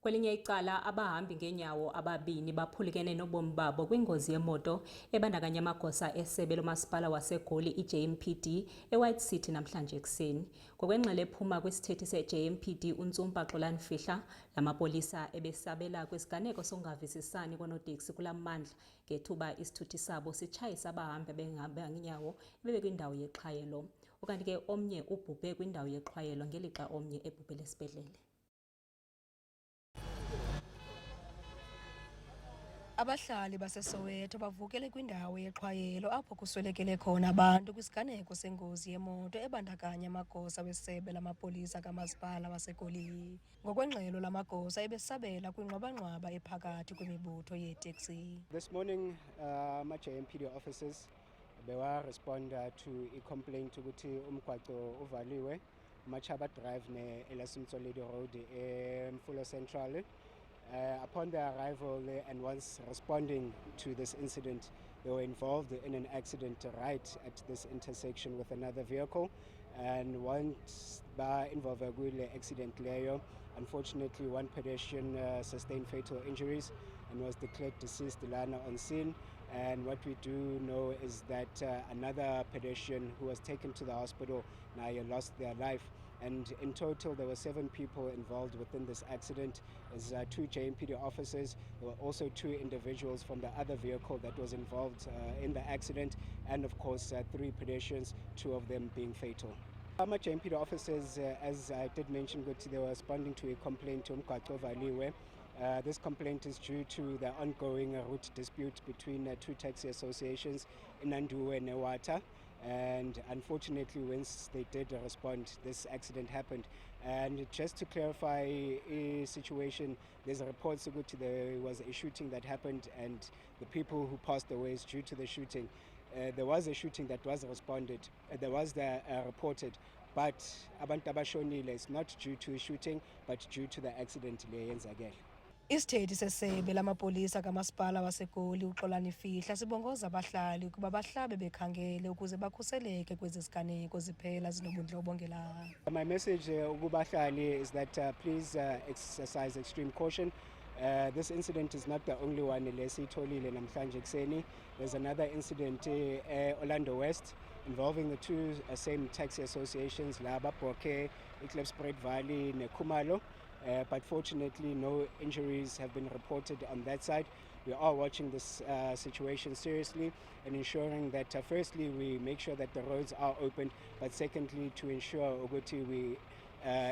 Kwelinye icala abahambi ngenyawo ababini baphulikene nobomi babo kwingozi yemoto ebandakanya amagosa esebe lomasipala waseGoli iJMPD eWhite City namhlanje ekuseni. Ngokwengxelo ephuma kwisithethi seJMPD uNtsumpa Xolani Fihla, lamapolisa ebesabela kwisiganeko sokungavisisani koonoteksi kulamandla ngethuba isithuthi sabo sitshayisa abahambi abehamba ngenyawo bebekwindawo yexhwayelo. Ukanti ke omnye ubhubhe kwindawo yexhwayelo ngelixa omnye ebhubhele esibhedlele. Abahlali baseSoweto bavukele kwindawo yexhwayelo apho kuswelekele khona abantu kwisiganeko sengozi yemoto ebandakanya amagosa wesebe lamapolisa kamasipala waseGoli. Ngokwengxelo lamagosa ebesabela kwingxwabangxwaba ephakathi kwemibutho yeeteksi. This morning, JMPD officers respond to a complaint ukuthi umgwaqo uvaliwe Machaba Drive ne-Elasimtsoledi Road Mfulo Central. Upon their arrival and once responding to this incident, they were involved in an accident right at this intersection with another vehicle. And once involved in the accident, unfortunately one pedestrian sustained fatal injuries and was declared deceased on scene. And what we do know is that another pedestrian who was taken to the hospital now lost their life. And in total, there were 7 people involved within this accident. As 2 JMPD officers, there were also 2 individuals from the other vehicle that was involved in the accident, and of course 3 pedestrians, 2 of them being fatal. JMPD officers, as I did mention, they were responding to a complaint to Umgwaqo Uvaliwe. This complaint is due to the ongoing route dispute between 2 taxi associations, Inanduwe and Newata. And unfortunately, once they did respond, this accident happened. And just to clarify a situation, there's a report that there was a shooting that happened and the people who passed away is due to the shooting. There was a shooting that was responded, reported, but abantu abashonile is not due to a shooting, but due to the accident leyenzakele. Isithethi sesebe lamapolisa kamasipala waseGoli uXolani Fihla sibongoza abahlali ukuba bahlabe bekhangele ukuze bakhuseleke kwezi ziganeko ziphela zinobundlobongela. My message kubahlali is that please exercise extreme caution. This incident is not the only one lesitholile namhlanje ekuseni. There's another incident Orlando West involving the 2 same taxi associations, Laba Boke, Klipspruit Valley, Nekhumalo. But fortunately, no injuries have been reported on that side. We are watching this situation seriously and ensuring that firstly, we make sure that the roads are open, but secondly, to ensure we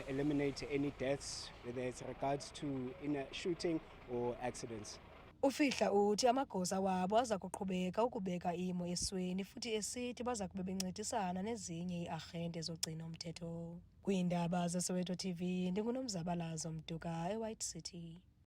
eliminate any deaths, whether it's regards to shooting or accidents. Ufihla uthi amagosa wabo aza kuqhubeka ukubeka imo esweni futhi esithi baza kube bencedisana nezinye iiarhente zogcina umthetho. Kwiindaba zeSoweto TV, ndinguNomzabalazo Mduka eWhite City.